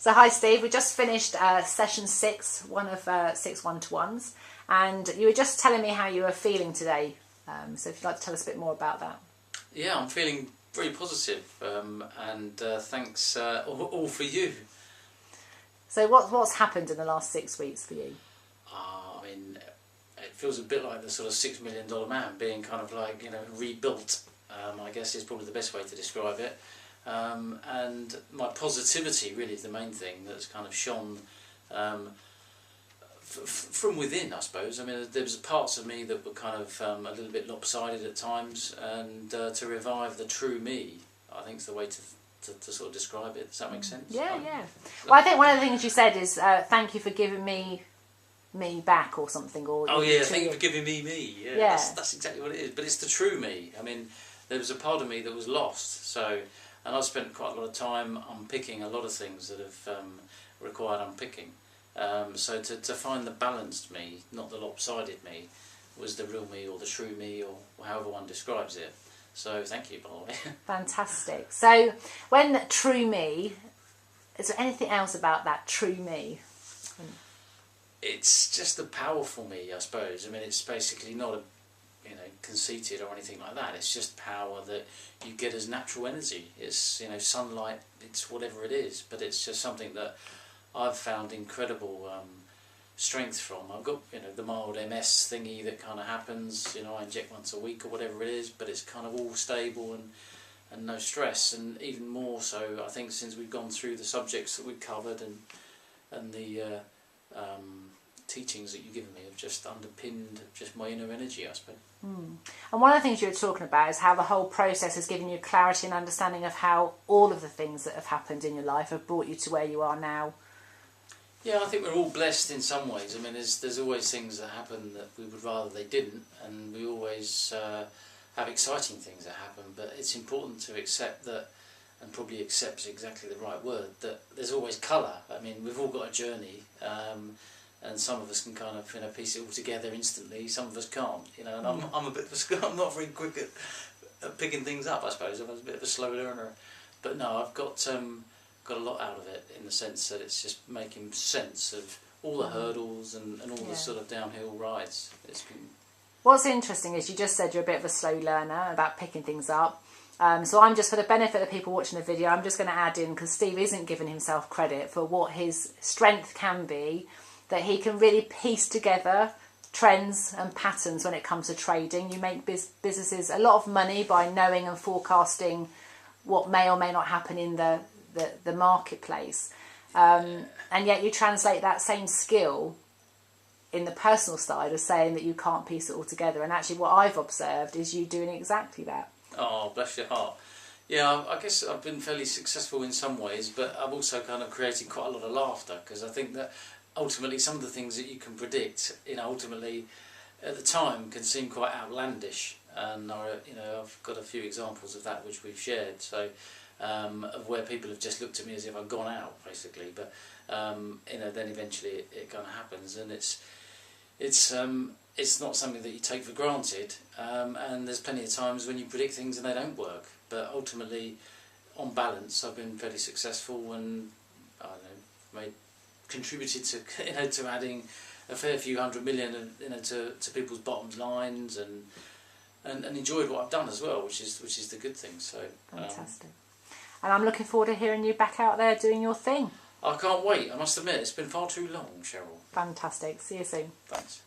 So hi Steve, we just finished session 6, one of 6 one-to-ones, and you were just telling me how you were feeling today. So if you'd like to tell us a bit more about that. Yeah, I'm feeling very positive, and thanks all for you. So what's happened in the last 6 weeks for you? I mean, it feels a bit like the sort of $6 million man being kind of like, you know, rebuilt. I guess is probably the best way to describe it. And my positivity really is the main thing that's kind of shone from within, I suppose. I mean, there was parts of me that were kind of a little bit lopsided at times, and to revive the true me, I think is the way to sort of describe it. Does that make sense? Yeah. Well, I think one of the things you said is thank you for giving me back or something. Or oh yeah, thank you for giving me. Yeah. That's exactly what it is. But it's the true me. I mean, there was a part of me that was lost. And I've spent quite a lot of time unpicking a lot of things that have required unpicking. So to find the balanced me, not the lopsided me, was the real me or the true me or however one describes it. So thank you, by the way. Fantastic. So when true me, is there anything else about that true me? It's just the powerful me, I suppose. I mean, it's basically not a conceited or anything like that. It's just power that you get as natural energy. It's sunlight. It's whatever it is, but it's just something that I've found incredible strength from. I've got the mild MS thingy that kind of happens. I inject once a week or whatever it is, but it's kind of all stable and no stress. And even more so, I think, since we've gone through the subjects that we've covered and the teachings that you've given me have just underpinned just my inner energy, I suppose. And one of the things you were talking about is how the whole process has given you clarity and understanding of how all of the things that have happened in your life have brought you to where you are now. Yeah, I think we're all blessed in some ways. I mean, there's always things that happen that we would rather they didn't, and we always have exciting things that happen, but it's important to accept that, and probably accept's exactly the right word, that there's always colour. I mean, we've all got a journey, and some of us can kind of piece it all together instantly. Some of us can't. And I'm a bit of I'm not very quick at picking things up, I suppose. I'm a bit of a slow learner, but no, I've got a lot out of it in the sense that it's just making sense of all the hurdles and all the sort of downhill rides. It's been. What's interesting is you just said you're a bit of a slow learner about picking things up. So I'm just, for the benefit of people watching the video, I'm just going to add in, because Steve isn't giving himself credit for what his strength can be, that he can really piece together trends and patterns when it comes to trading. You make businesses a lot of money by knowing and forecasting what may or may not happen in the marketplace. And yet you translate that same skill in the personal side of saying that you can't piece it all together. And actually what I've observed is you doing exactly that. Oh, bless your heart. Yeah, I guess I've been fairly successful in some ways, but I've also kind of created quite a lot of laughter, because I think that ultimately some of the things that you can predict, ultimately at the time can seem quite outlandish, and I've got a few examples of that which we've shared. So of where people have just looked at me as if I've gone out, basically. But then eventually it kind of happens, and it's not something that you take for granted. And there's plenty of times when you predict things and they don't work. But ultimately, on balance, I've been fairly successful, and I don't know, contributed to to adding a fair few $100 million to people's bottom lines, and enjoyed what I've done as well, which is the good thing. So fantastic. And I'm looking forward to hearing you back out there doing your thing. I can't wait. I must admit, it's been far too long, Cheryl. Fantastic. See you soon. Thanks.